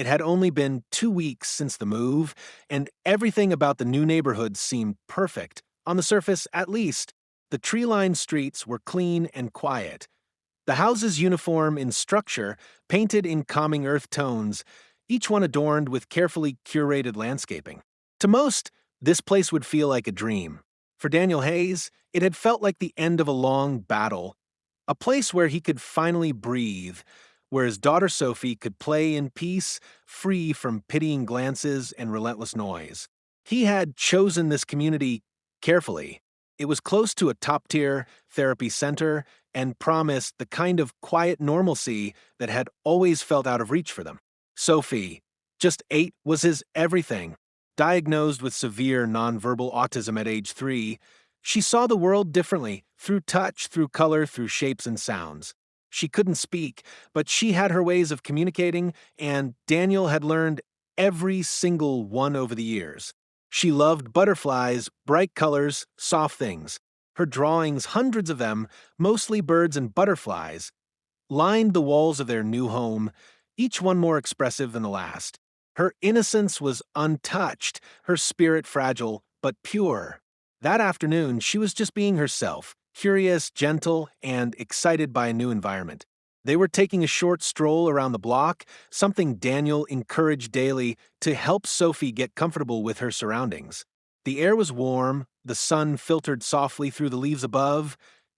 It had only been 2 weeks since the move, and everything about the new neighborhood seemed perfect. On the surface, at least, the tree-lined streets were clean and quiet. The houses uniform in structure, painted in calming earth tones, each one adorned with carefully curated landscaping. To most, this place would feel like a dream. For Daniel Hayes, it had felt like the end of a long battle, a place where he could finally breathe, where his daughter Sophie could play in peace, free from pitying glances and relentless noise. He had chosen this community carefully. It was close to a top-tier therapy center and promised the kind of quiet normalcy that had always felt out of reach for them. Sophie, just 8, was his everything. Diagnosed with severe nonverbal autism at age 3, she saw the world differently, through touch, through color, through shapes and sounds. She couldn't speak, but she had her ways of communicating, and Daniel had learned every single one over the years. She loved butterflies, bright colors, soft things. Her drawings, hundreds of them, mostly birds and butterflies, lined the walls of their new home, each one more expressive than the last. Her innocence was untouched, her spirit fragile, but pure. That afternoon, she was just being herself, curious, gentle, and excited by a new environment. They were taking a short stroll around the block, something Daniel encouraged daily to help Sophie get comfortable with her surroundings. The air was warm, the sun filtered softly through the leaves above,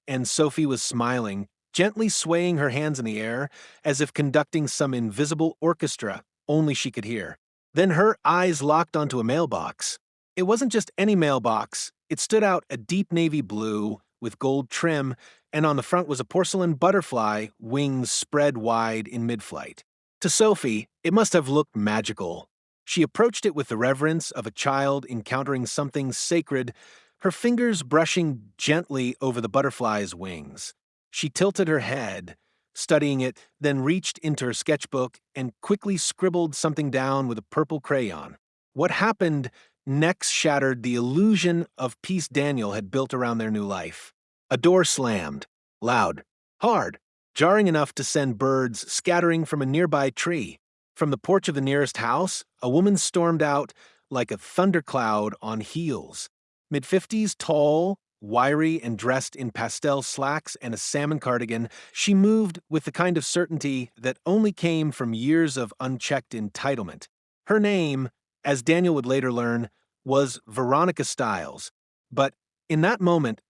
and Sophie was smiling, gently swaying her hands in the air, as if conducting some invisible orchestra only she could hear. Then her eyes locked onto a mailbox. It wasn't just any mailbox. It stood out a deep navy blue with gold trim, and on the front was a porcelain butterfly, wings spread wide in mid-flight. To Sophie, it must have looked magical. She approached it with the reverence of a child encountering something sacred, her fingers brushing gently over the butterfly's wings. She tilted her head, studying it, then reached into her sketchbook and quickly scribbled something down with a purple crayon. What happened next shattered the illusion of peace Daniel had built around their new life. A door slammed, loud, hard, jarring enough to send birds scattering from a nearby tree. From the porch of the nearest house, a woman stormed out like a thundercloud on heels. Mid-50s, tall, wiry, and dressed in pastel slacks and a salmon cardigan, she moved with the kind of certainty that only came from years of unchecked entitlement. Her name, as Daniel would later learn, was Veronica Stiles, but in that moment,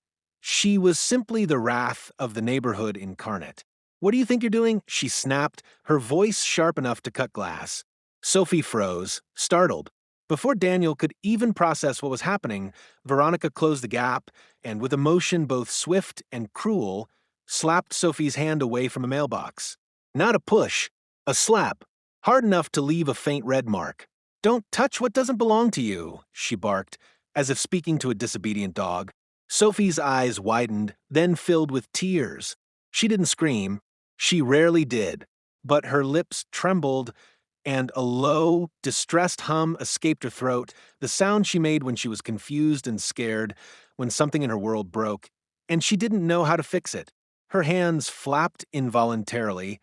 she was simply the wrath of the neighborhood incarnate. "What do you think you're doing?" she snapped, her voice sharp enough to cut glass. Sophie froze, startled. Before Daniel could even process what was happening, Veronica closed the gap and, with a motion both swift and cruel, slapped Sophie's hand away from a mailbox. Not a push, a slap, hard enough to leave a faint red mark. "Don't touch what doesn't belong to you," she barked, as if speaking to a disobedient dog. Sophie's eyes widened, then filled with tears. She didn't scream. She rarely did, but her lips trembled, and a low, distressed hum escaped her throat, the sound she made when she was confused and scared, when something in her world broke, and she didn't know how to fix it. Her hands flapped involuntarily,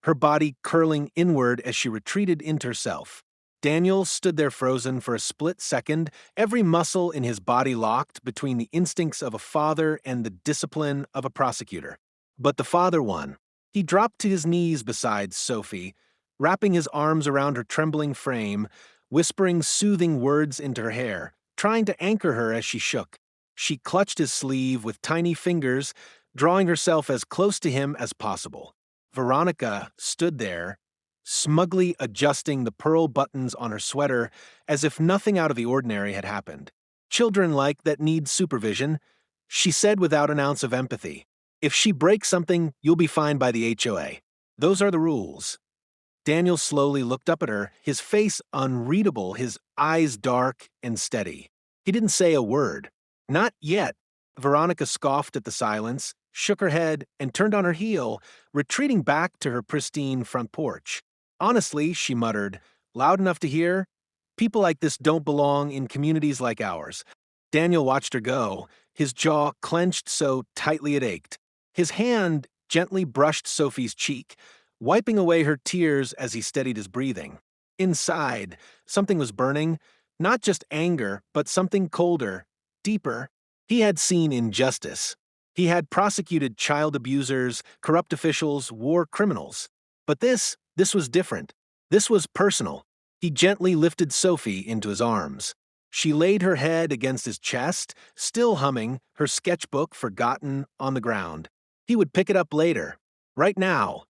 her body curling inward as she retreated into herself. Daniel stood there frozen for a split second, every muscle in his body locked between the instincts of a father and the discipline of a prosecutor. But the father won. He dropped to his knees beside Sophie, wrapping his arms around her trembling frame, whispering soothing words into her hair, trying to anchor her as she shook. She clutched his sleeve with tiny fingers, drawing herself as close to him as possible. Veronica stood there, smugly adjusting the pearl buttons on her sweater as if nothing out of the ordinary had happened. "Children-like that need supervision," she said without an ounce of empathy. "If she breaks something, you'll be fined by the HOA. Those are the rules." Daniel slowly looked up at her, his face unreadable, his eyes dark and steady. He didn't say a word. "Not yet." Veronica scoffed at the silence, shook her head, and turned on her heel, retreating back to her pristine front porch. "Honestly," she muttered, loud enough to hear, "people like this don't belong in communities like ours." Daniel watched her go, his jaw clenched so tightly it ached. His hand gently brushed Sophie's cheek, wiping away her tears as he steadied his breathing. Inside, something was burning, not just anger, but something colder, deeper. He had seen injustice. He had prosecuted child abusers, corrupt officials, war criminals. But this was different. This was personal. He gently lifted Sophie into his arms. She laid her head against his chest, still humming, her sketchbook forgotten on the ground. He would pick it up later. Right now.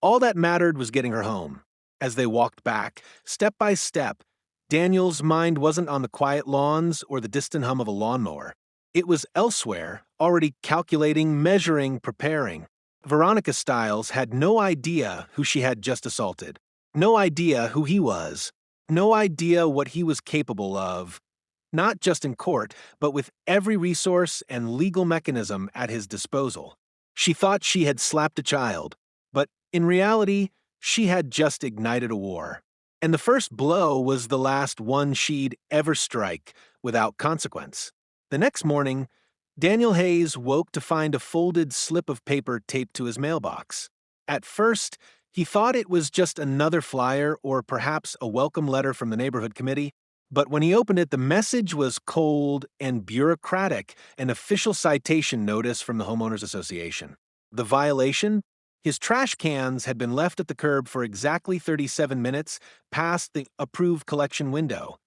All that mattered was getting her home. As they walked back, step by step, Daniel's mind wasn't on the quiet lawns or the distant hum of a lawnmower. It was elsewhere, already calculating, measuring, preparing. Veronica Stiles had no idea who she had just assaulted. No idea who he was. No idea what he was capable of. Not just in court, but with every resource and legal mechanism at his disposal. She thought she had slapped a child, but in reality, she had just ignited a war. And the first blow was the last one she'd ever strike, without consequence. The next morning, Daniel Hayes woke to find a folded slip of paper taped to his mailbox. At first, he thought it was just another flyer or perhaps a welcome letter from the neighborhood committee, but when he opened it, the message was cold and bureaucratic, an official citation notice from the Homeowners Association. The violation? His trash cans had been left at the curb for exactly 37 minutes past the approved collection window.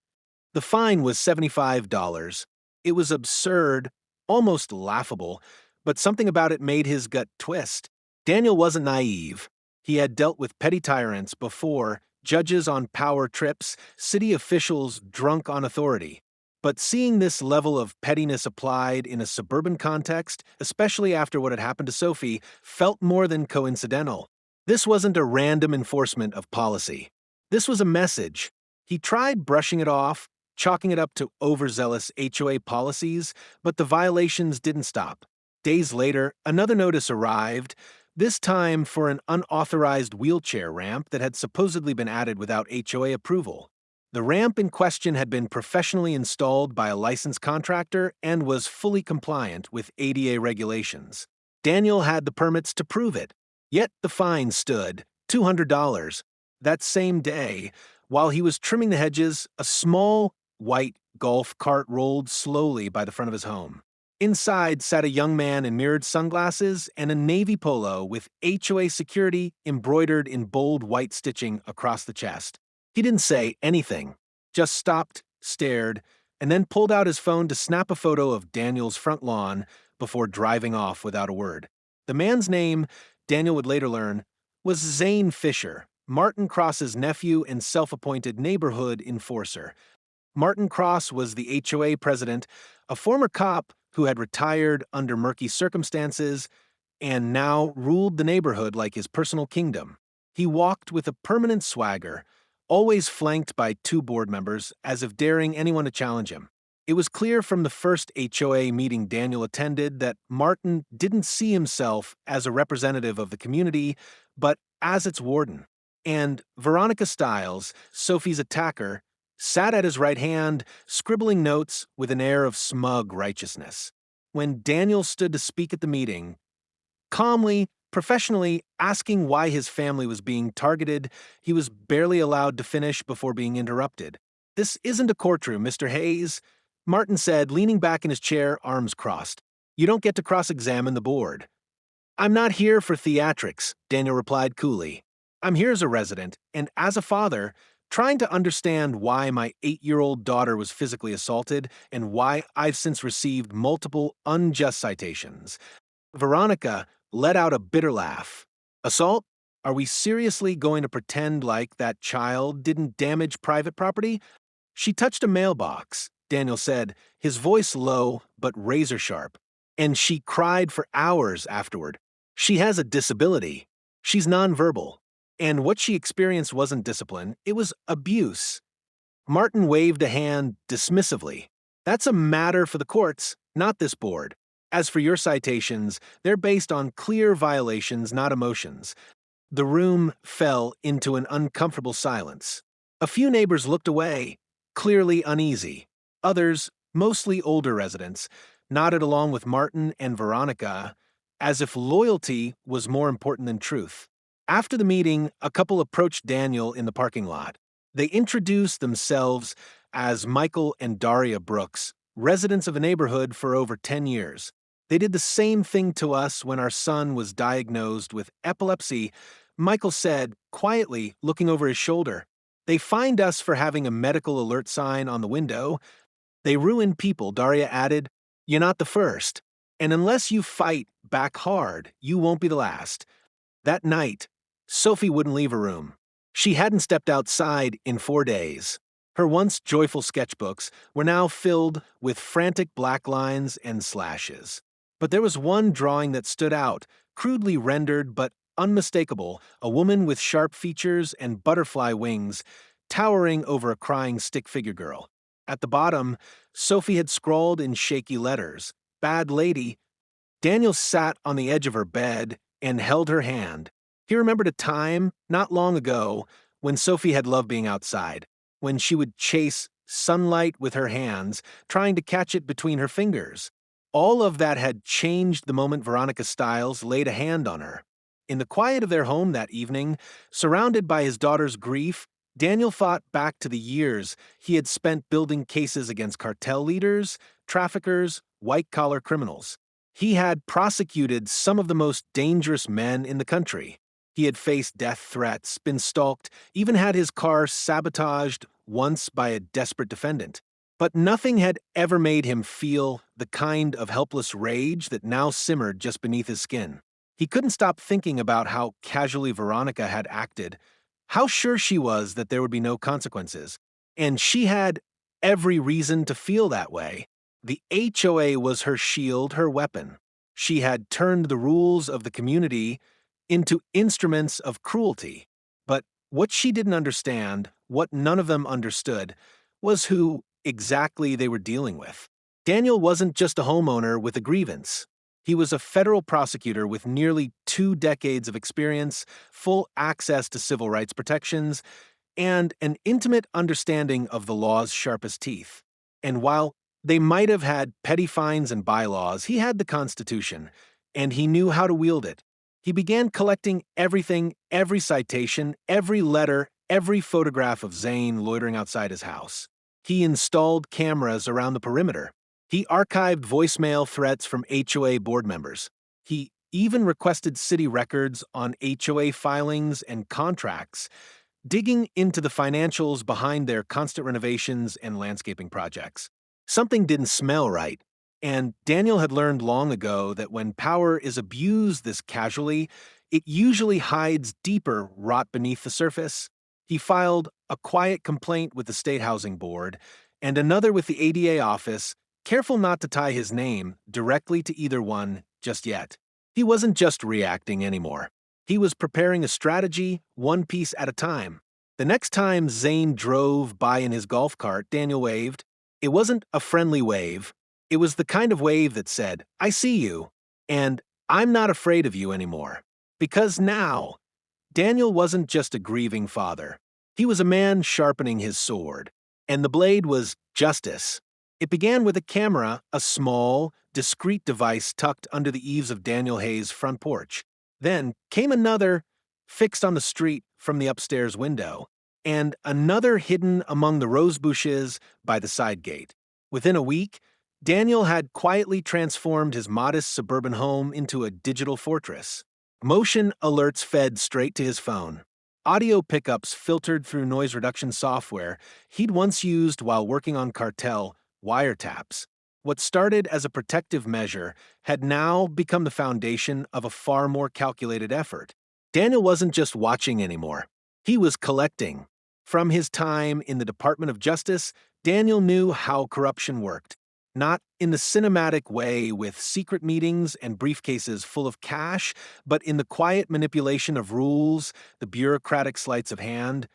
The fine was $75. It was absurd, almost laughable, but something about it made his gut twist. Daniel wasn't naive. He had dealt with petty tyrants before, judges on power trips, city officials drunk on authority. But seeing this level of pettiness applied in a suburban context, especially after what had happened to Sophie, felt more than coincidental. This wasn't a random enforcement of policy. This was a message. He tried brushing it off, chalking it up to overzealous HOA policies, but the violations didn't stop. Days later, another notice arrived, this time for an unauthorized wheelchair ramp that had supposedly been added without HOA approval. The ramp in question had been professionally installed by a licensed contractor and was fully compliant with ADA regulations. Daniel had the permits to prove it. Yet the fine stood, $200. That same day, while he was trimming the hedges, a small, white golf cart rolled slowly by the front of his home. Inside sat a young man in mirrored sunglasses and a navy polo with HOA security embroidered in bold white stitching across the chest. He didn't say anything, just stopped, stared, and then pulled out his phone to snap a photo of Daniel's front lawn before driving off without a word. The man's name, Daniel would later learn, was Zane Fisher, Martin Cross's nephew and self-appointed neighborhood enforcer. Martin Cross was the HOA president, a former cop who had retired under murky circumstances and now ruled the neighborhood like his personal kingdom. He walked with a permanent swagger, always flanked by two board members, as if daring anyone to challenge him. It was clear from the first HOA meeting Daniel attended that Martin didn't see himself as a representative of the community, but as its warden. And Veronica Stiles, Sophie's attacker, sat at his right hand, scribbling notes with an air of smug righteousness. When Daniel stood to speak at the meeting, calmly, professionally asking why his family was being targeted, he was barely allowed to finish before being interrupted. "This isn't a courtroom, Mr. Hayes," Martin said, leaning back in his chair, arms crossed. "You don't get to cross-examine the board." "I'm not here for theatrics," Daniel replied coolly. "I'm here as a resident, and as a father, trying to understand why my 8-year-old daughter was physically assaulted and why I've since received multiple unjust citations." Veronica let out a bitter laugh. "Assault? Are we seriously going to pretend like that child didn't damage private property?" "She touched a mailbox," Daniel said, his voice low but razor-sharp. "And she cried for hours afterward. She has a disability. She's nonverbal. And what she experienced wasn't discipline, it was abuse." Martin waved a hand dismissively. "That's a matter for the courts, not this board. As for your citations, they're based on clear violations, not emotions." The room fell into an uncomfortable silence. A few neighbors looked away, clearly uneasy. Others, mostly older residents, nodded along with Martin and Veronica, as if loyalty was more important than truth. After the meeting, a couple approached Daniel in the parking lot. They introduced themselves as Michael and Daria Brooks, residents of a neighborhood for over 10 years. They did the same thing to us when our son was diagnosed with epilepsy, Michael said, quietly looking over his shoulder. They fined us for having a medical alert sign on the window. They ruin people, Daria added. You're not the first. And unless you fight back hard, you won't be the last. That night, Sophie wouldn't leave her room. She hadn't stepped outside in 4 days. Her once joyful sketchbooks were now filled with frantic black lines and slashes. But there was one drawing that stood out, crudely rendered but unmistakable, a woman with sharp features and butterfly wings towering over a crying stick figure girl. At the bottom, Sophie had scrawled in shaky letters, "Bad lady." Daniel sat on the edge of her bed and held her hand. He remembered a time, not long ago, when Sophie had loved being outside, when she would chase sunlight with her hands, trying to catch it between her fingers. All of that had changed the moment Veronica Stiles laid a hand on her. In the quiet of their home that evening, surrounded by his daughter's grief, Daniel thought back to the years he had spent building cases against cartel leaders, traffickers, white-collar criminals. He had prosecuted some of the most dangerous men in the country. He had faced death threats, been stalked, even had his car sabotaged once by a desperate defendant. But nothing had ever made him feel the kind of helpless rage that now simmered just beneath his skin. He couldn't stop thinking about how casually Veronica had acted, how sure she was that there would be no consequences. And she had every reason to feel that way. The HOA was her shield, her weapon. She had turned the rules of the community into instruments of cruelty. But what she didn't understand, what none of them understood, was who exactly they were dealing with. Daniel wasn't just a homeowner with a grievance. He was a federal prosecutor with nearly 2 decades of experience, full access to civil rights protections, and an intimate understanding of the law's sharpest teeth. And while they might have had petty fines and bylaws, he had the Constitution, and he knew how to wield it. He began collecting everything, every citation, every letter, every photograph of Zane loitering outside his house. He installed cameras around the perimeter. He archived voicemail threats from HOA board members. He even requested city records on HOA filings and contracts, digging into the financials behind their constant renovations and landscaping projects. Something didn't smell right, and Daniel had learned long ago that when power is abused this casually, it usually hides deeper rot beneath the surface. He filed a quiet complaint with the State Housing Board and another with the ADA office, careful not to tie his name directly to either one just yet. He wasn't just reacting anymore. He was preparing a strategy, one piece at a time. The next time Zane drove by in his golf cart, Daniel waved. It wasn't a friendly wave. It was the kind of wave that said, "I see you," and "I'm not afraid of you anymore." Because now, Daniel wasn't just a grieving father. He was a man sharpening his sword, and the blade was justice. It began with a camera, a small, discreet device tucked under the eaves of Daniel Hayes' front porch. Then came another, fixed on the street from the upstairs window, and another hidden among the rose bushes by the side gate. Within a week, Daniel had quietly transformed his modest suburban home into a digital fortress. Motion alerts fed straight to his phone. Audio pickups filtered through noise reduction software he'd once used while working on cartel wiretaps. What started as a protective measure had now become the foundation of a far more calculated effort. Daniel wasn't just watching anymore. He was collecting. From his time in the Department of Justice, Daniel knew how corruption worked. Not in the cinematic way with secret meetings and briefcases full of cash, but in the quiet manipulation of rules, the bureaucratic sleights of hand,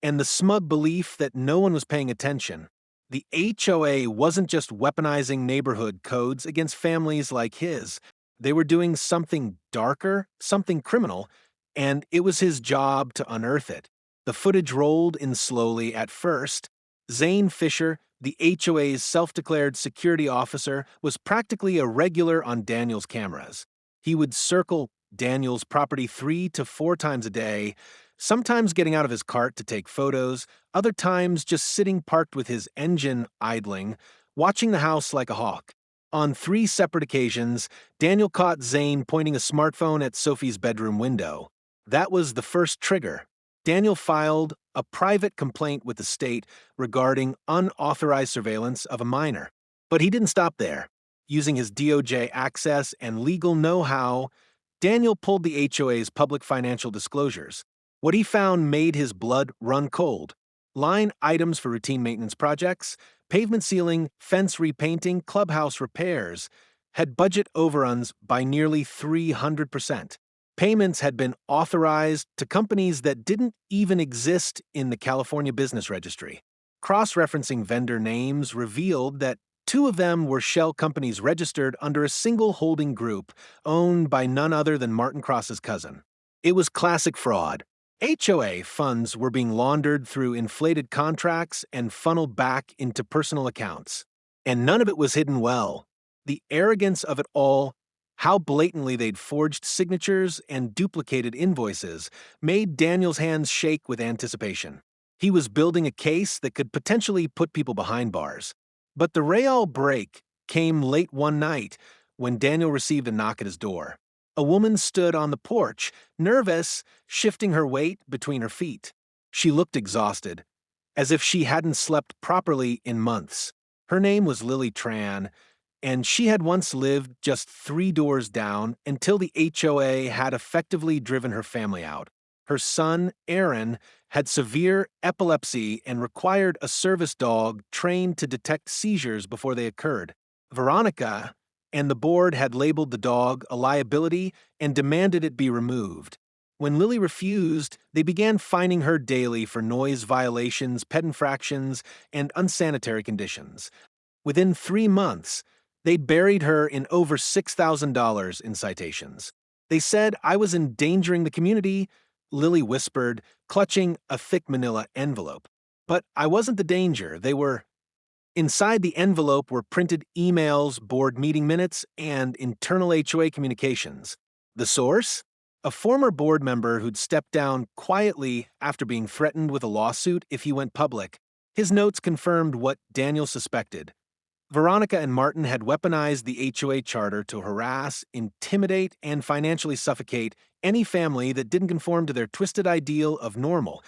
and the smug belief that no one was paying attention. The HOA wasn't just weaponizing neighborhood codes against families like his. They were doing something darker, something criminal, and it was his job to unearth it. The footage rolled in slowly at first. Zane Fisher, the HOA's self-declared security officer, was practically a regular on Daniel's cameras. He would circle Daniel's property 3 to 4 times a day, sometimes getting out of his cart to take photos, other times just sitting parked with his engine idling, watching the house like a hawk. On 3 separate occasions, Daniel caught Zane pointing a smartphone at Sophie's bedroom window. That was the first trigger. Daniel filed a private complaint with the state regarding unauthorized surveillance of a minor. But he didn't stop there. Using his DOJ access and legal know-how, Daniel pulled the HOA's public financial disclosures. What he found made his blood run cold. Line items for routine maintenance projects, pavement sealing, fence repainting, clubhouse repairs had budget overruns by nearly 300%. Payments had been authorized to companies that didn't even exist in the California Business Registry. Cross-referencing vendor names revealed that 2 of them were shell companies registered under a single holding group owned by none other than Martin Cross's cousin. It was classic fraud. HOA funds were being laundered through inflated contracts and funneled back into personal accounts. And none of it was hidden well. The arrogance of it all, how blatantly they'd forged signatures and duplicated invoices, made Daniel's hands shake with anticipation. He was building a case that could potentially put people behind bars. But the real break came late one night when Daniel received a knock at his door. A woman stood on the porch, nervous, shifting her weight between her feet. She looked exhausted, as if she hadn't slept properly in months. Her name was Lily Tran, and she had once lived just 3 doors down until the HOA had effectively driven her family out. Her son, Aaron, had severe epilepsy and required a service dog trained to detect seizures before they occurred. Veronica and the board had labeled the dog a liability and demanded it be removed. When Lily refused, they began fining her daily for noise violations, pet infractions, and unsanitary conditions. Within 3 months, they'd buried her in over $6,000 in citations. They said I was endangering the community, Lily whispered, clutching a thick manila envelope. But I wasn't the danger, they were. Inside the envelope were printed emails, board meeting minutes, and internal HOA communications. The source? A former board member who'd stepped down quietly after being threatened with a lawsuit if he went public. His notes confirmed what Daniel suspected. Veronica and Martin had weaponized the HOA charter to harass, intimidate, and financially suffocate any family that didn't conform to their twisted ideal of normal.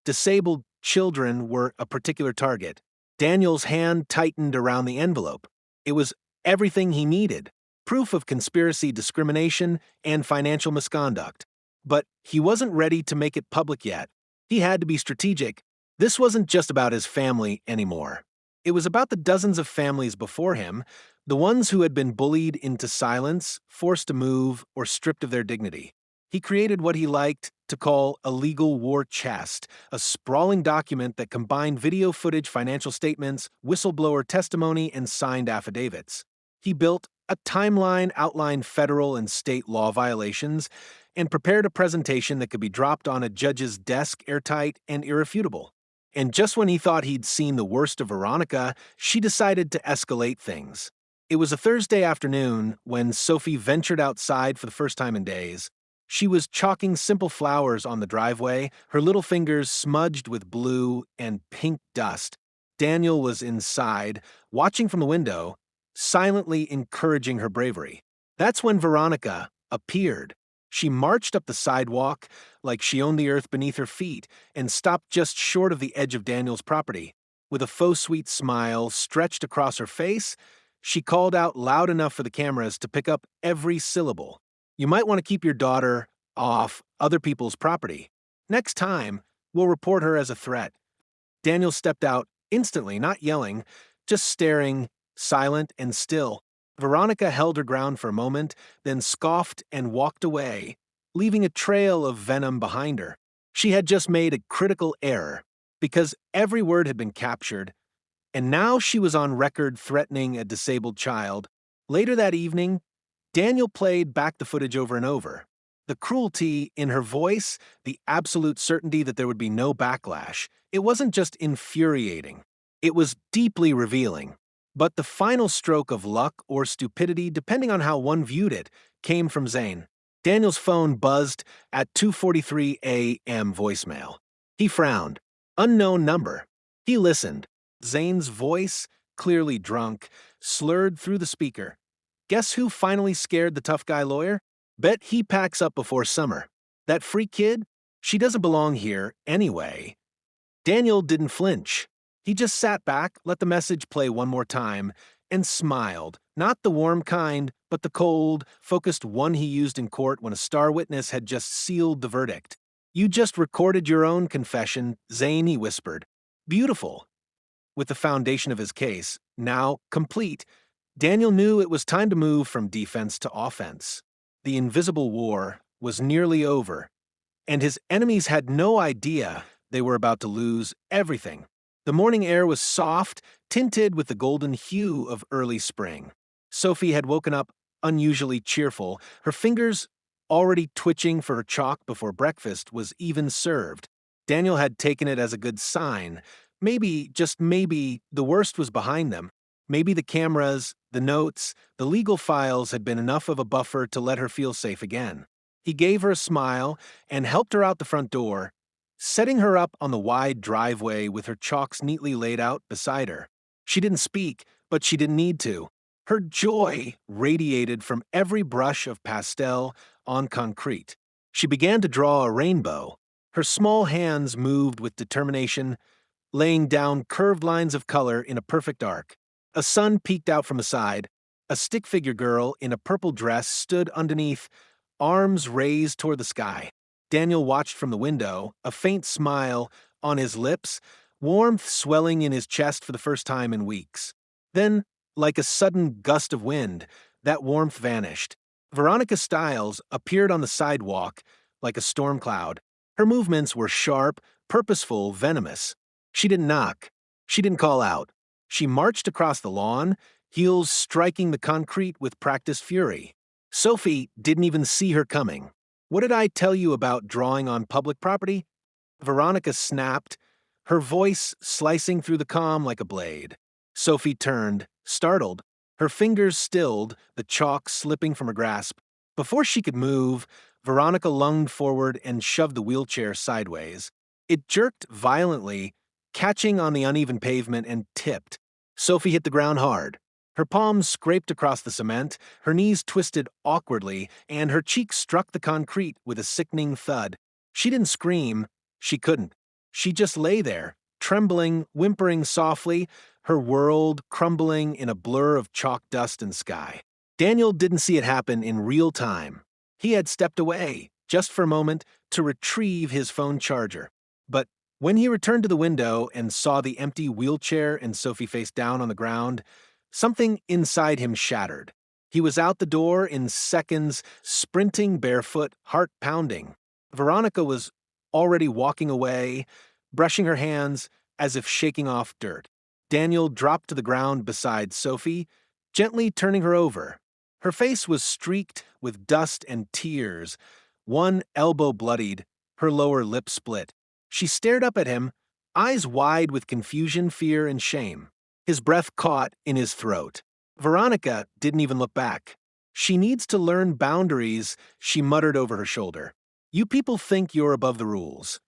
Disabled children were a particular target. Daniel's hand tightened around the envelope. It was everything he needed: proof of conspiracy, discrimination, and financial misconduct. But he wasn't ready to make it public yet. He had to be strategic. This wasn't just about his family anymore. It was about the dozens of families before him, the ones who had been bullied into silence, forced to move, or stripped of their dignity. He created what he liked to call a legal war chest, a sprawling document that combined video footage, financial statements, whistleblower testimony, and signed affidavits. He built a timeline, outlined federal and state law violations, and prepared a presentation that could be dropped on a judge's desk airtight and irrefutable. And just when he thought he'd seen the worst of Veronica, she decided to escalate things. It was a Thursday afternoon when Sophie ventured outside for the first time in days. She was chalking simple flowers on the driveway, her little fingers smudged with blue and pink dust. Daniel was inside, watching from the window, silently encouraging her bravery. That's when Veronica appeared. She marched up the sidewalk like she owned the earth beneath her feet and stopped just short of the edge of Daniel's property. With a faux sweet smile stretched across her face, she called out loud enough for the cameras to pick up every syllable. You might want to keep your daughter off other people's property. Next time, we'll report her as a threat. Daniel stepped out instantly, not yelling, just staring, silent and still. Veronica held her ground for a moment, then scoffed and walked away, leaving a trail of venom behind her. She had just made a critical error, because every word had been captured, and now she was on record threatening a disabled child. Later that evening, Daniel played back the footage over and over. The cruelty in her voice, the absolute certainty that there would be no backlash. It wasn't just infuriating. It was deeply revealing. But the final stroke of luck or stupidity, depending on how one viewed it, came from Zane. Daniel's phone buzzed at 2:43 a.m. voicemail. He frowned. Unknown number. He listened. Zane's voice, clearly drunk, slurred through the speaker. Guess who finally scared the tough guy lawyer? Bet he packs up before summer. That freak kid? She doesn't belong here anyway. Daniel didn't flinch. He just sat back, let the message play one more time, and smiled. Not the warm kind, but the cold, focused one he used in court when a star witness had just sealed the verdict. You just recorded your own confession, Zane, he whispered. Beautiful. With the foundation of his case, now complete, Daniel knew it was time to move from defense to offense. The invisible war was nearly over, and his enemies had no idea they were about to lose everything. The morning air was soft, tinted with the golden hue of early spring. Sophie had woken up unusually cheerful, her fingers already twitching for her chalk before breakfast was even served. Daniel had taken it as a good sign. Maybe, just maybe, the worst was behind them. Maybe the cameras, the notes, the legal files had been enough of a buffer to let her feel safe again. He gave her a smile and helped her out the front door, setting her up on the wide driveway with her chalks neatly laid out beside her. She didn't speak, but she didn't need to. Her joy radiated from every brush of pastel on concrete. She began to draw a rainbow. Her small hands moved with determination, laying down curved lines of color in a perfect arc. A sun peeked out from the side. A stick-figure girl in a purple dress stood underneath, arms raised toward the sky. Daniel watched from the window, a faint smile on his lips, warmth swelling in his chest for the first time in weeks. Then, like a sudden gust of wind, that warmth vanished. Veronica Stiles appeared on the sidewalk like a storm cloud. Her movements were sharp, purposeful, venomous. She didn't knock. She didn't call out. She marched across the lawn, heels striking the concrete with practiced fury. Sophie didn't even see her coming. What did I tell you about drawing on public property? Veronica snapped, her voice slicing through the calm like a blade. Sophie turned, startled, her fingers stilled, the chalk slipping from her grasp. Before she could move, Veronica lunged forward and shoved the wheelchair sideways. It jerked violently, catching on the uneven pavement, and tipped. Sophie hit the ground hard. Her palms scraped across the cement, her knees twisted awkwardly, and her cheeks struck the concrete with a sickening thud. She didn't scream. She couldn't. She just lay there, trembling, whimpering softly, her world crumbling in a blur of chalk dust and sky. Daniel didn't see it happen in real time. He had stepped away, just for a moment, to retrieve his phone charger. But when he returned to the window and saw the empty wheelchair and Sophie face down on the ground, something inside him shattered. He was out the door in seconds, sprinting barefoot, heart pounding. Veronica was already walking away, brushing her hands as if shaking off dirt. Daniel dropped to the ground beside Sophie, gently turning her over. Her face was streaked with dust and tears, one elbow bloodied, her lower lip split. She stared up at him, eyes wide with confusion, fear, and shame. His breath caught in his throat. Veronica didn't even look back. She needs to learn boundaries, she muttered over her shoulder. You people think you're above the rules.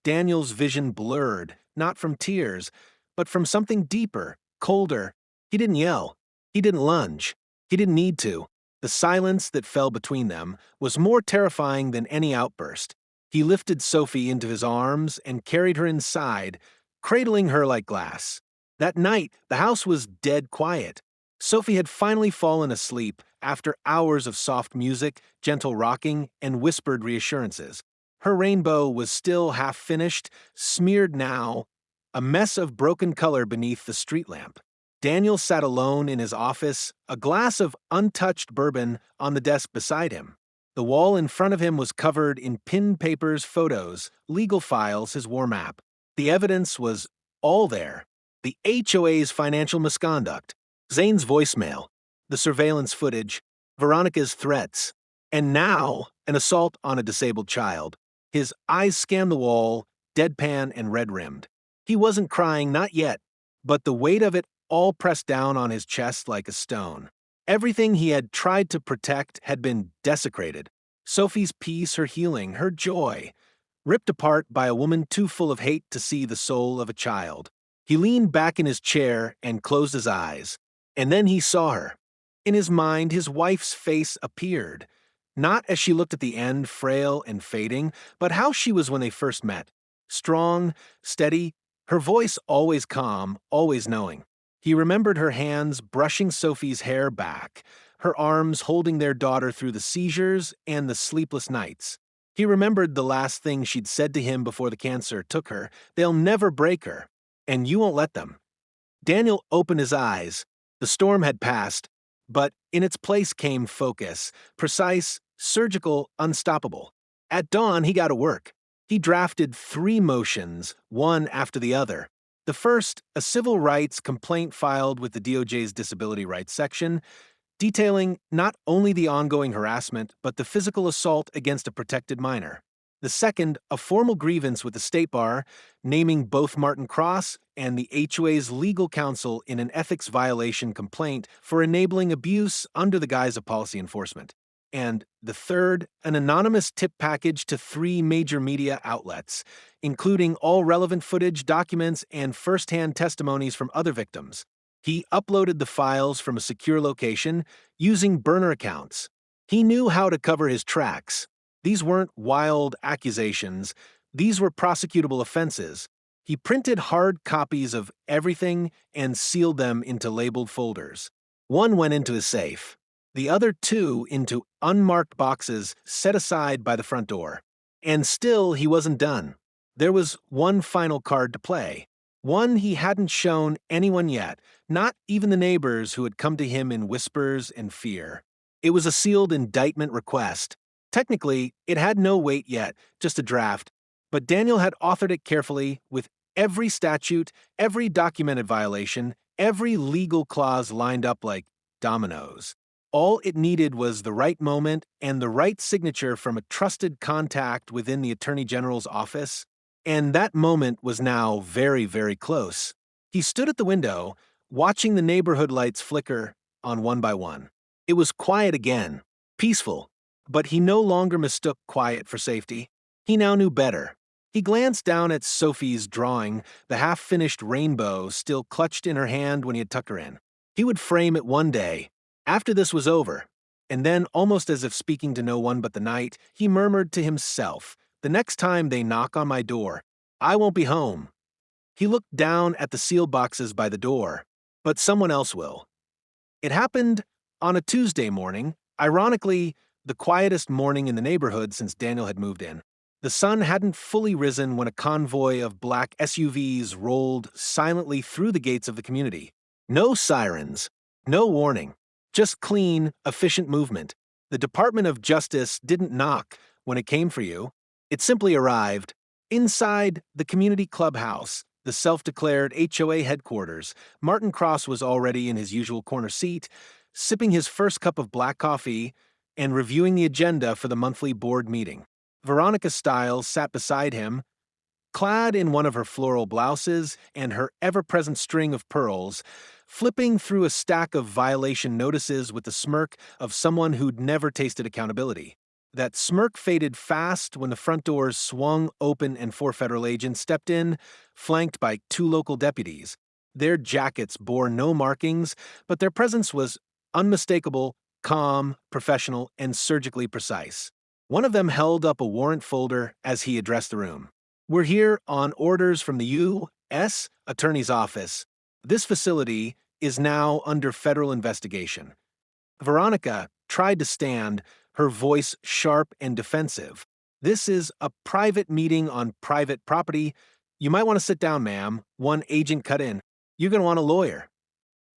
Daniel's vision blurred, not from tears, but from something deeper, colder. He didn't yell. He didn't lunge. He didn't need to. The silence that fell between them was more terrifying than any outburst. He lifted Sophie into his arms and carried her inside, cradling her like glass. That night, the house was dead quiet. Sophie had finally fallen asleep after hours of soft music, gentle rocking, and whispered reassurances. Her rainbow was still half finished, smeared now, a mess of broken color beneath the street lamp. Daniel sat alone in his office, a glass of untouched bourbon on the desk beside him. The wall in front of him was covered in pinned papers, photos, legal files, his war map. The evidence was all there. The HOA's financial misconduct, Zane's voicemail, the surveillance footage, Veronica's threats, and now an assault on a disabled child. His eyes scanned the wall, deadpan and red-rimmed. He wasn't crying, not yet, but the weight of it all pressed down on his chest like a stone. Everything he had tried to protect had been desecrated. Sophie's peace, her healing, her joy, ripped apart by a woman too full of hate to see the soul of a child. He leaned back in his chair and closed his eyes. And then he saw her. In his mind, his wife's face appeared. Not as she looked at the end, frail and fading, but how she was when they first met. Strong, steady, her voice always calm, always knowing. He remembered her hands brushing Sophie's hair back, her arms holding their daughter through the seizures and the sleepless nights. He remembered the last thing she'd said to him before the cancer took her: "They'll never break her, and you won't let them." Daniel opened his eyes. The storm had passed, but in its place came focus, precise, surgical, unstoppable. At dawn, he got to work. He drafted 3 motions, one after the other. The first, a civil rights complaint filed with the DOJ's Disability Rights Section, detailing not only the ongoing harassment, but the physical assault against a protected minor. The second, a formal grievance with the State Bar, naming both Martin Cross and the HOA's legal counsel in an ethics violation complaint for enabling abuse under the guise of policy enforcement. And the third, an anonymous tip package to 3 major media outlets, including all relevant footage, documents, and first-hand testimonies from other victims. He uploaded the files from a secure location using burner accounts. He knew how to cover his tracks. These weren't wild accusations. These were prosecutable offenses. He printed hard copies of everything and sealed them into labeled folders. One went into his safe. The other 2 into unmarked boxes set aside by the front door. And still, he wasn't done. There was one final card to play. One he hadn't shown anyone yet, not even the neighbors who had come to him in whispers and fear. It was a sealed indictment request. Technically, it had no weight yet, just a draft, but Daniel had authored it carefully with every statute, every documented violation, every legal clause lined up like dominoes. All it needed was the right moment and the right signature from a trusted contact within the Attorney General's office. And that moment was now very, very close. He stood at the window, watching the neighborhood lights flicker on one by one. It was quiet again, peaceful, but he no longer mistook quiet for safety. He now knew better. He glanced down at Sophie's drawing, the half-finished rainbow still clutched in her hand when he had tucked her in. He would frame it one day, after this was over. And then, almost as if speaking to no one but the night, he murmured to himself, "The next time they knock on my door, I won't be home." He looked down at the sealed boxes by the door, but someone else will. It happened on a Tuesday morning, ironically, the quietest morning in the neighborhood since Daniel had moved in. The sun hadn't fully risen when a convoy of black SUVs rolled silently through the gates of the community. No sirens, no warning, just clean, efficient movement. The Department of Justice didn't knock when it came for you. It simply arrived. Inside the community clubhouse, the self-declared HOA headquarters, Martin Cross was already in his usual corner seat, sipping his first cup of black coffee and reviewing the agenda for the monthly board meeting. Veronica Stiles sat beside him, clad in one of her floral blouses and her ever-present string of pearls, flipping through a stack of violation notices with the smirk of someone who'd never tasted accountability. That smirk faded fast when the front doors swung open and 4 federal agents stepped in, flanked by 2 local deputies. Their jackets bore no markings, but their presence was unmistakable, calm, professional, and surgically precise. One of them held up a warrant folder as he addressed the room. "We're here on orders from the U.S. Attorney's Office. This facility is now under federal investigation." Veronica tried to stand, her voice sharp and defensive. "This is a private meeting on private property. You might want to sit down, ma'am," one agent cut in. "You're going to want a lawyer."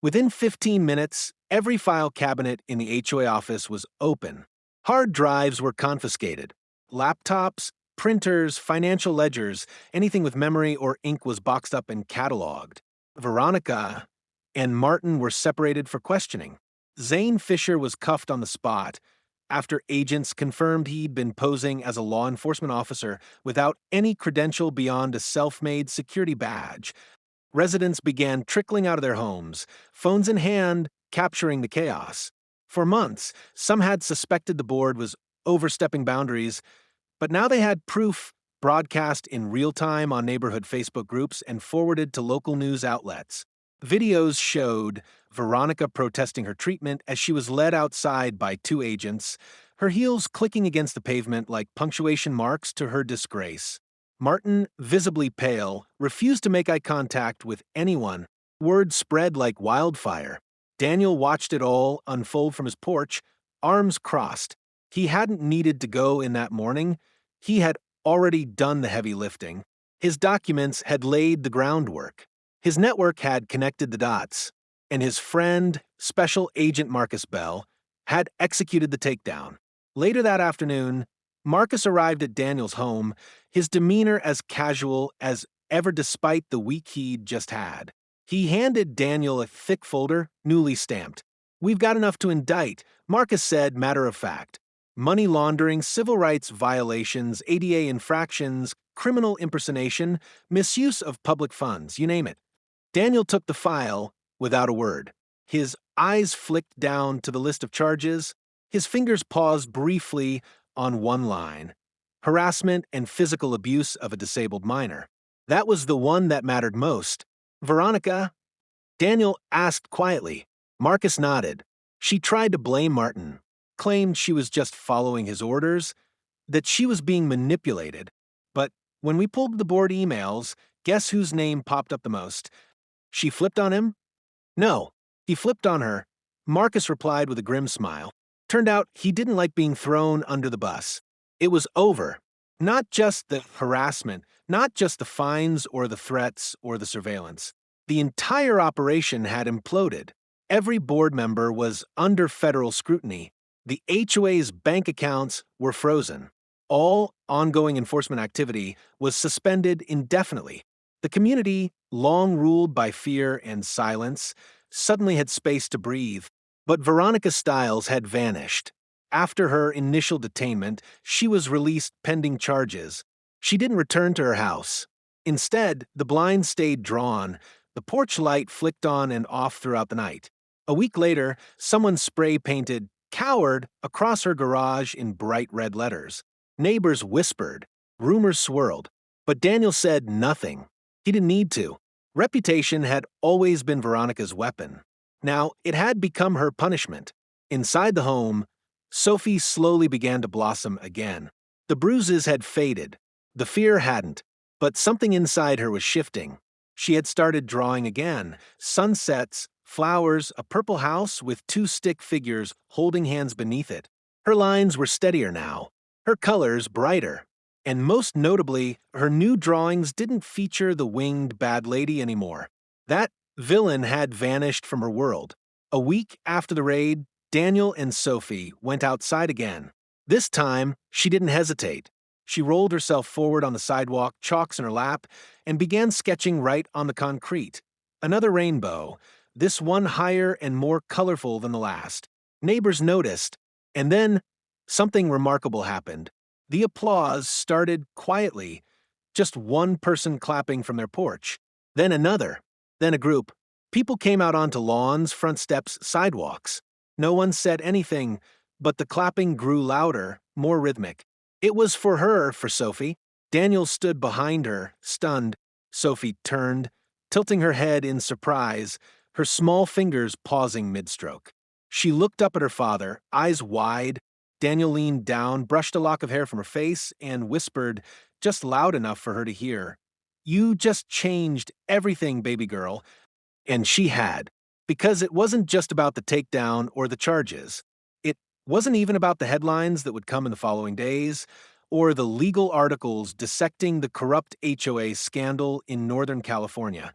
Within 15 minutes, every file cabinet in the HOA office was open. Hard drives were confiscated. Laptops, printers, financial ledgers, anything with memory or ink was boxed up and cataloged. Veronica and Martin were separated for questioning. Zane Fisher was cuffed on the spot after agents confirmed he'd been posing as a law enforcement officer without any credential beyond a self-made security badge. Residents began trickling out of their homes, phones in hand, capturing the chaos. For months, some had suspected the board was overstepping boundaries, but now they had proof broadcast in real time on neighborhood Facebook groups and forwarded to local news outlets. Videos showed Veronica protesting her treatment as she was led outside by two agents, her heels clicking against the pavement like punctuation marks to her disgrace. Martin, visibly pale, refused to make eye contact with anyone. Word spread like wildfire. Daniel watched it all unfold from his porch, arms crossed. He hadn't needed to go in that morning. He had already done the heavy lifting. His documents had laid the groundwork. His network had connected the dots. And his friend, Special Agent Marcus Bell, had executed the takedown. Later that afternoon, Marcus arrived at Daniel's home, his demeanor as casual as ever despite the week he'd just had. He handed Daniel a thick folder, newly stamped. "We've got enough to indict," Marcus said, matter of fact. "Money laundering, civil rights violations, ADA infractions, criminal impersonation, misuse of public funds, you name it." Daniel took the file without a word. His eyes flicked down to the list of charges. His fingers paused briefly on one line: harassment and physical abuse of a disabled minor. That was the one that mattered most. "Veronica?" Daniel asked quietly. Marcus nodded. She tried to blame Martin, claimed she was just following his orders, that she was being manipulated. But when we pulled the board emails, guess whose name popped up the most? She flipped on him? No, he flipped on her. Marcus replied with a grim smile. Turned out he didn't like being thrown under the bus. It was over. Not just the harassment, not just the fines or the threats or the surveillance. The entire operation had imploded. Every board member was under federal scrutiny. The HOA's bank accounts were frozen. All ongoing enforcement activity was suspended indefinitely. The community, long ruled by fear and silence, suddenly had space to breathe. But Veronica Stiles had vanished. After her initial detainment, she was released pending charges. She didn't return to her house. Instead, the blinds stayed drawn. The porch light flicked on and off throughout the night. A week later, someone spray-painted "Coward" across her garage in bright red letters. Neighbors whispered. Rumors swirled. But Daniel said nothing. He didn't need to. Reputation had always been Veronica's weapon. Now, it had become her punishment. Inside the home, Sophie slowly began to blossom again. The bruises had faded. The fear hadn't. But something inside her was shifting. She had started drawing again. Sunsets, flowers, a purple house with two stick figures holding hands beneath it. Her lines were steadier now. Her colors brighter. And most notably, her new drawings didn't feature the winged bad lady anymore. That villain had vanished from her world. A week after the raid, Daniel and Sophie went outside again. This time, she didn't hesitate. She rolled herself forward on the sidewalk, chalks in her lap, and began sketching right on the concrete. Another rainbow, this one higher and more colorful than the last. Neighbors noticed, and then something remarkable happened. The applause started quietly, just one person clapping from their porch. Then another. Then a group. People came out onto lawns, front steps, sidewalks. No one said anything, but the clapping grew louder, more rhythmic. It was for her, for Sophie. Daniel stood behind her, stunned. Sophie turned, tilting her head in surprise, her small fingers pausing mid-stroke. She looked up at her father, eyes wide. Daniel leaned down, brushed a lock of hair from her face, and whispered, just loud enough for her to hear, "You just changed everything, baby girl." And she had. Because it wasn't just about the takedown or the charges. It wasn't even about the headlines that would come in the following days, or the legal articles dissecting the corrupt HOA scandal in Northern California.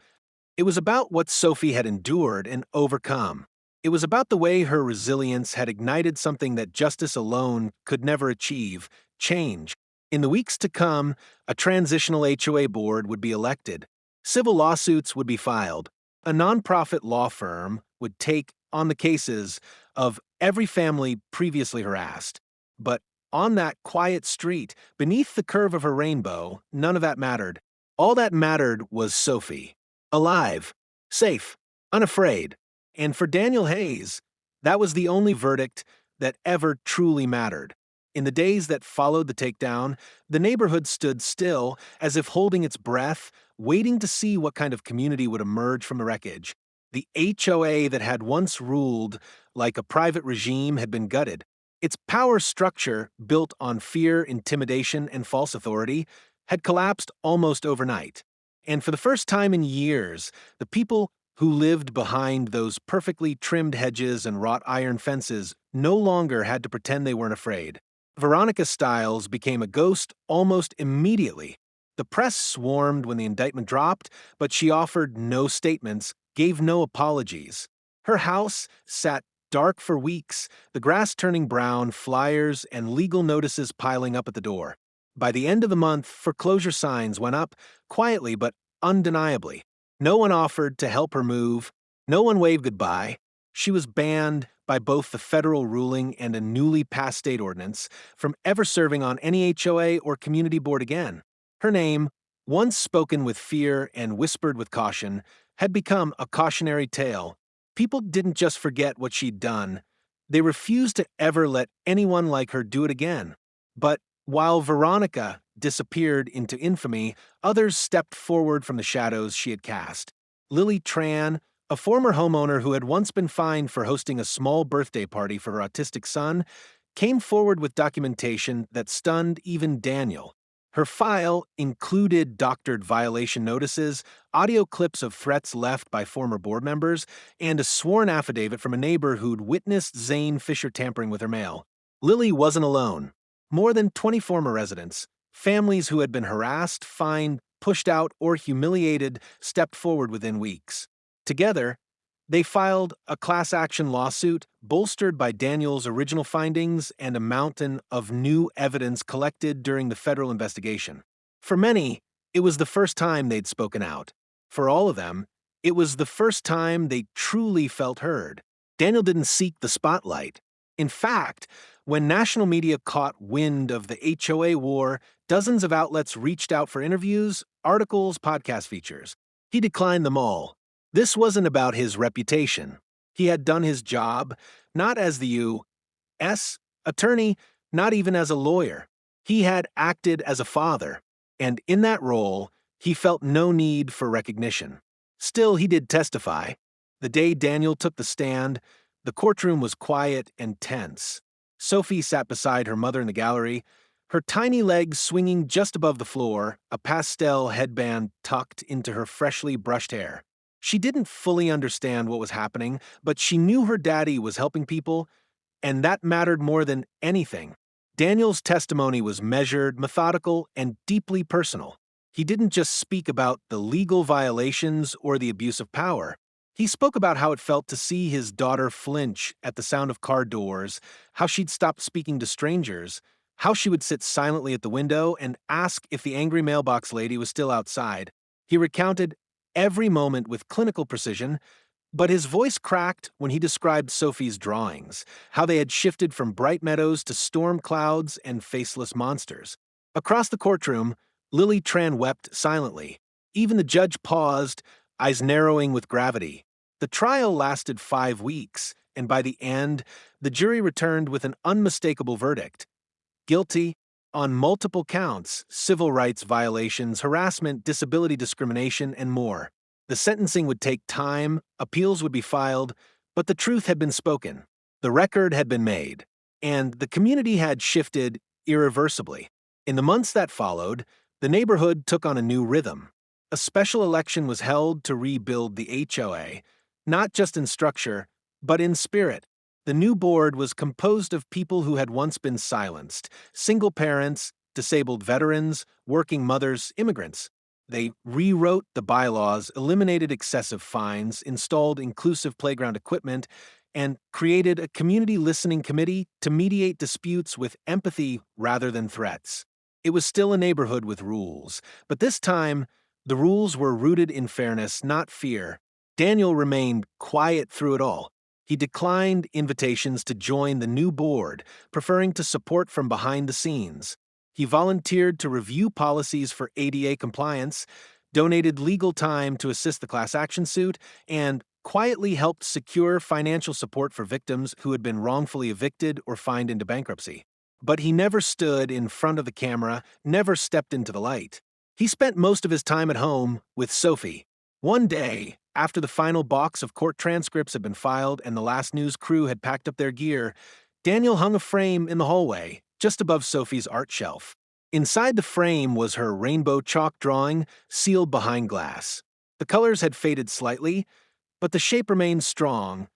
It was about what Sophie had endured and overcome. It was about the way her resilience had ignited something that justice alone could never achieve: change. In the weeks to come, a transitional HOA board would be elected. Civil lawsuits would be filed. A nonprofit law firm would take on the cases of every family previously harassed. But on that quiet street, beneath the curve of her rainbow, none of that mattered. All that mattered was Sophie. Alive, safe, unafraid. And for Daniel Hayes, that was the only verdict that ever truly mattered. In the days that followed the takedown, the neighborhood stood still, as if holding its breath, waiting to see what kind of community would emerge from the wreckage. The HOA that had once ruled like a private regime had been gutted. Its power structure, built on fear, intimidation, and false authority, had collapsed almost overnight. And for the first time in years, the people who lived behind those perfectly trimmed hedges and wrought iron fences no longer had to pretend they weren't afraid. Veronica Stiles became a ghost almost immediately. The press swarmed when the indictment dropped, but she offered no statements, gave no apologies. Her house sat dark for weeks, the grass turning brown, flyers and legal notices piling up at the door. By the end of the month, foreclosure signs went up, quietly but undeniably. No one offered to help her move. No one waved goodbye. She was banned by both the federal ruling and a newly passed state ordinance from ever serving on any HOA or community board again. Her name, once spoken with fear and whispered with caution, had become a cautionary tale. People didn't just forget what she'd done. They refused to ever let anyone like her do it again. But while Veronica disappeared into infamy, others stepped forward from the shadows she had cast. Lily Tran, a former homeowner who had once been fined for hosting a small birthday party for her autistic son, came forward with documentation that stunned even Daniel. Her file included doctored violation notices, audio clips of threats left by former board members, and a sworn affidavit from a neighbor who'd witnessed Zane Fisher tampering with her mail. Lily wasn't alone. More than 20 former residents, families who had been harassed, fined, pushed out, or humiliated, stepped forward within weeks. Together, they filed a class action lawsuit bolstered by Daniel's original findings and a mountain of new evidence collected during the federal investigation. For many, it was the first time they'd spoken out. For all of them, it was the first time they truly felt heard. Daniel didn't seek the spotlight. In fact, when national media caught wind of the HOA war, dozens of outlets reached out for interviews, articles, podcast features. He declined them all. This wasn't about his reputation. He had done his job, not as the U.S. attorney, not even as a lawyer. He had acted as a father, and in that role, he felt no need for recognition. Still, he did testify. The day Daniel took the stand, the courtroom was quiet and tense. Sophie sat beside her mother in the gallery, her tiny legs swinging just above the floor, a pastel headband tucked into her freshly brushed hair. She didn't fully understand what was happening, but she knew her daddy was helping people, and that mattered more than anything. Daniel's testimony was measured, methodical, and deeply personal. He didn't just speak about the legal violations or the abuse of power. He spoke about how it felt to see his daughter flinch at the sound of car doors, how she'd stopped speaking to strangers, how she would sit silently at the window and ask if the angry mailbox lady was still outside. He recounted every moment with clinical precision, but his voice cracked when he described Sophie's drawings, how they had shifted from bright meadows to storm clouds and faceless monsters. Across the courtroom, Lily Tran wept silently. Even the judge paused, eyes narrowing with gravity. The trial lasted 5 weeks, and by the end, the jury returned with an unmistakable verdict. Guilty on multiple counts, civil rights violations, harassment, disability discrimination, and more. The sentencing would take time, appeals would be filed, but the truth had been spoken. The record had been made, and the community had shifted irreversibly. In the months that followed, the neighborhood took on a new rhythm. A special election was held to rebuild the HOA, not just in structure, but in spirit. The new board was composed of people who had once been silenced: single parents, disabled veterans, working mothers, immigrants. They rewrote the bylaws, eliminated excessive fines, installed inclusive playground equipment, and created a community listening committee to mediate disputes with empathy rather than threats. It was still a neighborhood with rules, but this time, the rules were rooted in fairness, not fear. Daniel remained quiet through it all. He declined invitations to join the new board, preferring to support from behind the scenes. He volunteered to review policies for ADA compliance, donated legal time to assist the class action suit, and quietly helped secure financial support for victims who had been wrongfully evicted or fined into bankruptcy. But he never stood in front of the camera, never stepped into the light. He spent most of his time at home with Sophie. One day, after the final box of court transcripts had been filed and the last news crew had packed up their gear, Daniel hung a frame in the hallway, just above Sophie's art shelf. Inside the frame was her rainbow chalk drawing, sealed behind glass. The colors had faded slightly, but the shape remained strong,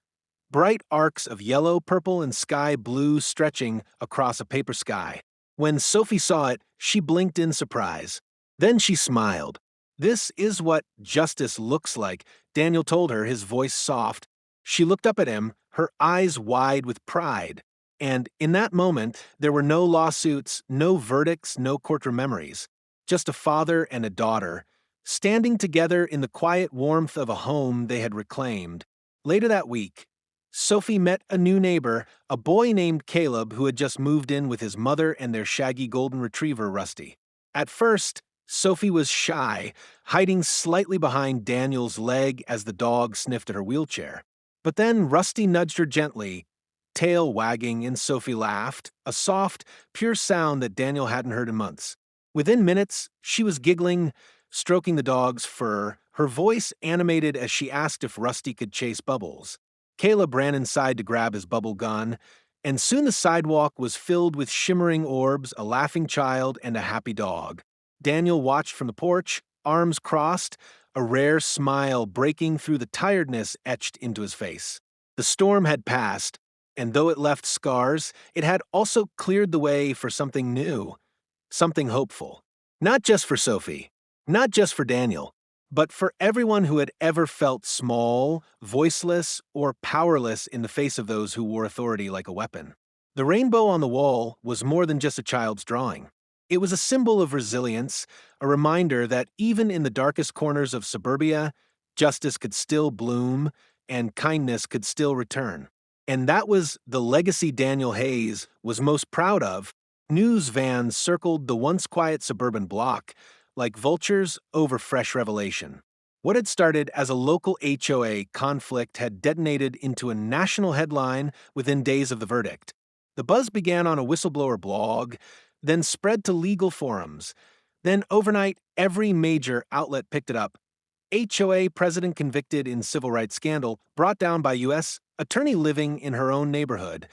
bright arcs of yellow, purple, and sky blue stretching across a paper sky. When Sophie saw it, she blinked in surprise. Then she smiled. "This is what justice looks like," Daniel told her, his voice soft. She looked up at him, her eyes wide with pride. And in that moment, there were no lawsuits, no verdicts, no courtroom memories. Just a father and a daughter, standing together in the quiet warmth of a home they had reclaimed. Later that week, Sophie met a new neighbor, a boy named Caleb who had just moved in with his mother and their shaggy golden retriever, Rusty. At first, Sophie was shy, hiding slightly behind Daniel's leg as the dog sniffed at her wheelchair. But then Rusty nudged her gently, tail wagging, and Sophie laughed, a soft, pure sound that Daniel hadn't heard in months. Within minutes, she was giggling, stroking the dog's fur, her voice animated as she asked if Rusty could chase bubbles. Caleb ran inside to grab his bubble gun, and soon the sidewalk was filled with shimmering orbs, a laughing child, and a happy dog. Daniel watched from the porch, arms crossed, a rare smile breaking through the tiredness etched into his face. The storm had passed, and though it left scars, it had also cleared the way for something new, something hopeful. Not just for Sophie, not just for Daniel, but for everyone who had ever felt small, voiceless, or powerless in the face of those who wore authority like a weapon. The rainbow on the wall was more than just a child's drawing. It was a symbol of resilience, a reminder that even in the darkest corners of suburbia, justice could still bloom and kindness could still return. And that was the legacy Daniel Hayes was most proud of. News vans circled the once quiet suburban block, like vultures over fresh revelation. What had started as a local HOA conflict had detonated into a national headline within days of the verdict. The buzz began on a whistleblower blog, then spread to legal forums. Then overnight, every major outlet picked it up. HOA president convicted in civil rights scandal, brought down by U.S. attorney living in her own neighborhood.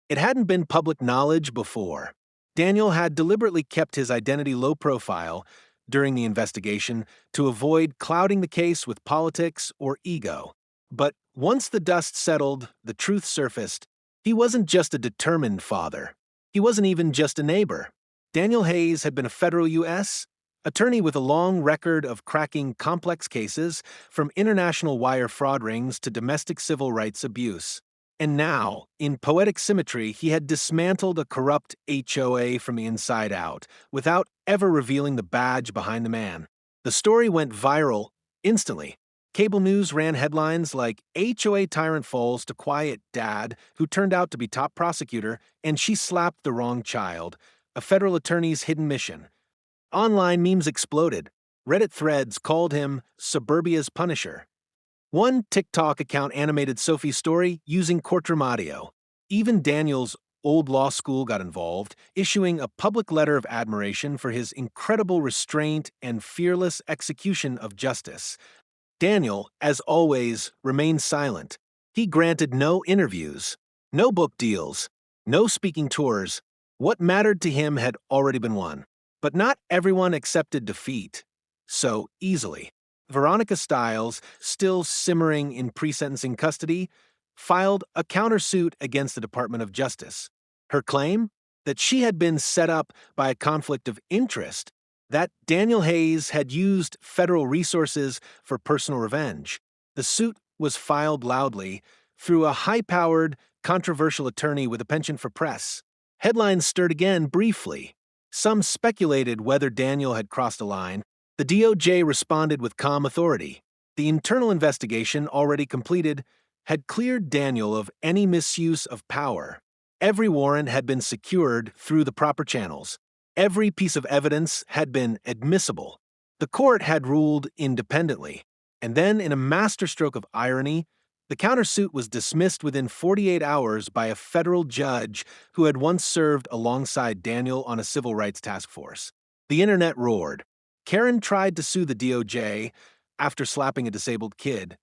It hadn't been public knowledge before. Daniel had deliberately kept his identity low profile during the investigation to avoid clouding the case with politics or ego. But once the dust settled, the truth surfaced. He wasn't just a determined father. He wasn't even just a neighbor. Daniel Hayes had been a federal U.S. attorney with a long record of cracking complex cases, from international wire fraud rings to domestic civil rights abuse. And now, in poetic symmetry, he had dismantled a corrupt HOA from the inside out, without ever revealing the badge behind the man. The story went viral instantly. Cable news ran headlines like "HOA tyrant falls to quiet dad who turned out to be top prosecutor, and she slapped the wrong child, a federal attorney's hidden mission." Online memes exploded. Reddit threads called him Suburbia's Punisher. One TikTok account animated Sophie's story using courtroom audio. Even Daniel's old law school got involved, issuing a public letter of admiration for his incredible restraint and fearless execution of justice. Daniel, as always, remained silent. He granted no interviews, no book deals, no speaking tours. What mattered to him had already been won. But not everyone accepted defeat so easily. Veronica Stiles, still simmering in pre-sentencing custody, filed a countersuit against the Department of Justice. Her claim? That she had been set up by a conflict of interest, that Daniel Hayes had used federal resources for personal revenge. The suit was filed loudly through a high-powered, controversial attorney with a penchant for press. Headlines stirred again briefly. Some speculated whether Daniel had crossed a line. The DOJ responded with calm authority. The internal investigation, already completed, had cleared Daniel of any misuse of power. Every warrant had been secured through the proper channels. Every piece of evidence had been admissible. The court had ruled independently. And then, in a masterstroke of irony, The countersuit was dismissed within 48 hours by a federal judge who had once served alongside Daniel on a civil rights task force. The internet roared. Karen tried to sue the DOJ after slapping a disabled kid,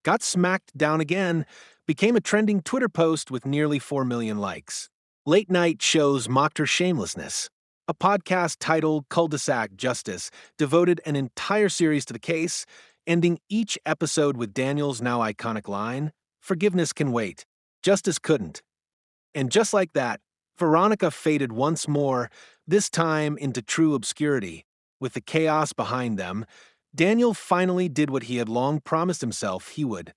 got smacked down again, became a trending Twitter post with nearly 4 million likes. Late-night shows mocked her shamelessness. A podcast titled Cul-de-sac Justice devoted an entire series to the case, ending each episode with Daniel's now iconic line, "Forgiveness can wait. Justice couldn't." And just like that, Veronica faded once more, this time into true obscurity. With the chaos behind them, Daniel finally did what he had long promised himself he would.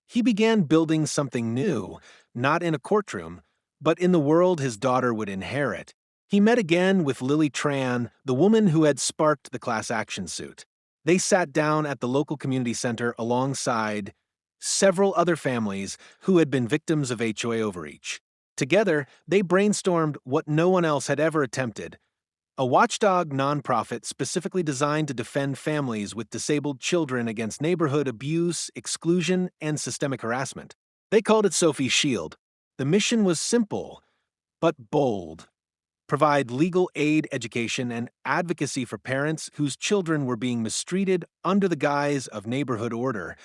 He began building something new, not in a courtroom, but in the world his daughter would inherit. He met again with Lily Tran, the woman who had sparked the class action suit. They sat down at the local community center alongside several other families who had been victims of HOA overreach. Together, they brainstormed what no one else had ever attempted: a watchdog nonprofit specifically designed to defend families with disabled children against neighborhood abuse, exclusion, and systemic harassment. They called it Sophie's Shield. The mission was simple, but bold: provide legal aid, education, and advocacy for parents whose children were being mistreated under the guise of neighborhood order.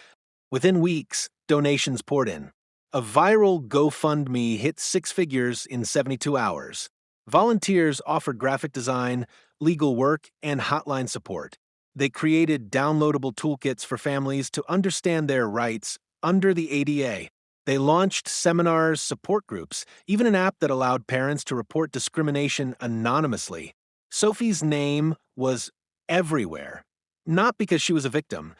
Within weeks, donations poured in. A viral GoFundMe hit 6 figures in 72 hours. Volunteers offered graphic design, legal work, and hotline support. They created downloadable toolkits for families to understand their rights under the ADA. They launched seminars, support groups, even an app that allowed parents to report discrimination anonymously. Sophie's name was everywhere, not because she was a victim,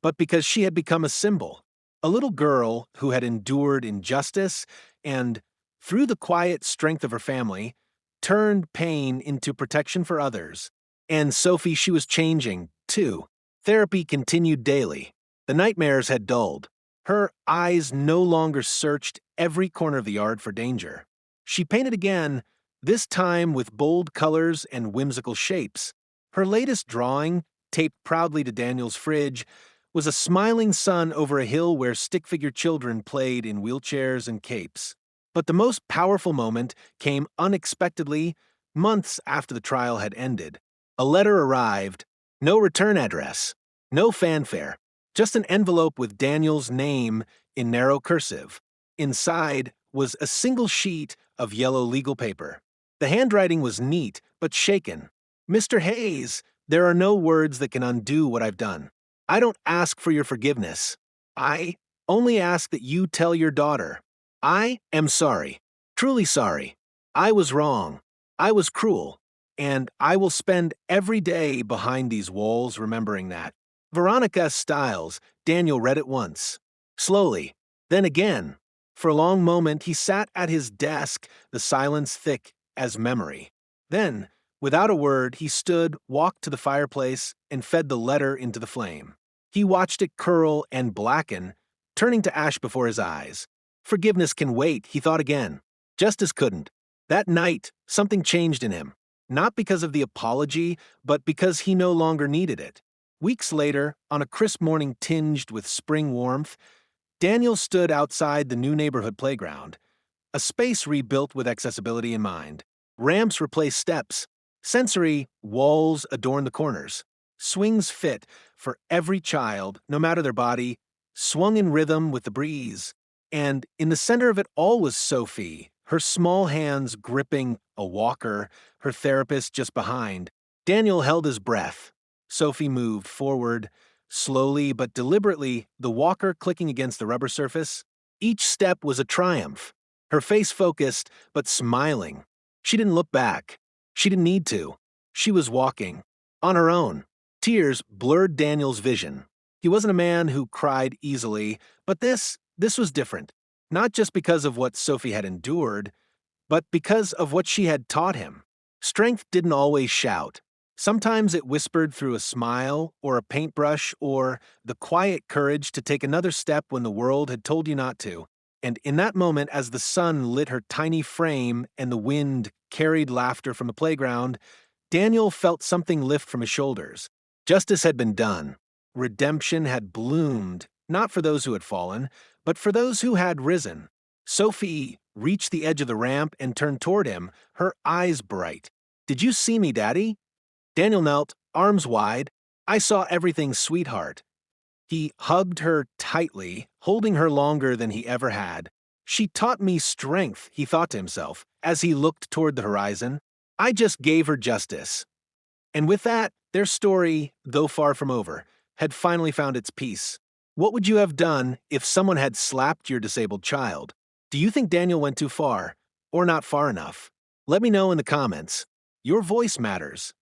but because she had become a symbol. A little girl who had endured injustice and, through the quiet strength of her family, turned pain into protection for others. And Sophie, she was changing, too. Therapy continued daily. The nightmares had dulled. Her eyes no longer searched every corner of the yard for danger. She painted again, this time with bold colors and whimsical shapes. Her latest drawing, taped proudly to Daniel's fridge, was a smiling sun over a hill where stick-figure children played in wheelchairs and capes. But the most powerful moment came unexpectedly, months after the trial had ended. A letter arrived, no return address, no fanfare, just an envelope with Daniel's name in narrow cursive. Inside was a single sheet of yellow legal paper. The handwriting was neat, but shaken. "Mr. Hayes, there are no words that can undo what I've done. I don't ask for your forgiveness. I only ask that you tell your daughter. I am sorry, truly sorry. I was wrong. I was cruel. And I will spend every day behind these walls remembering that." Veronica Stiles. Daniel read it once. Slowly. Then again. For a long moment he sat at his desk, the silence thick as memory. Then, without a word, he stood, walked to the fireplace, and fed the letter into the flame. He watched it curl and blacken, turning to ash before his eyes. Forgiveness can wait, he thought again. Justice couldn't. That night, something changed in him. Not because of the apology, but because he no longer needed it. Weeks later, on a crisp morning tinged with spring warmth, Daniel stood outside the new neighborhood playground, a space rebuilt with accessibility in mind. Ramps replaced steps. Sensory walls adorned the corners. Swings fit for every child, no matter their body, swung in rhythm with the breeze. And in the center of it all was Sophie, her small hands gripping a walker, her therapist just behind. Daniel held his breath. Sophie moved forward, slowly but deliberately, the walker clicking against the rubber surface. Each step was a triumph. Her face focused, but smiling. She didn't look back. She didn't need to. She was walking. On her own. Tears blurred Daniel's vision. He wasn't a man who cried easily, but this was different. Not just because of what Sophie had endured, but because of what she had taught him. Strength didn't always shout. Sometimes it whispered through a smile, or a paintbrush, or the quiet courage to take another step when the world had told you not to. And in that moment, as the sun lit her tiny frame and the wind carried laughter from the playground, Daniel felt something lift from his shoulders. Justice had been done. Redemption had bloomed not for those who had fallen, but for those who had risen. Sophie reached the edge of the ramp and turned toward him, her eyes bright. "Did you see me, Daddy?" Daniel knelt, arms wide. "I saw everything, sweetheart." He hugged her tightly, holding her longer than he ever had. "She taught me strength," he thought to himself, as he looked toward the horizon. "I just gave her justice." And with that, their story, though far from over, had finally found its peace. What would you have done if someone had slapped your disabled child? Do you think Daniel went too far, or not far enough? Let me know in the comments. Your voice matters.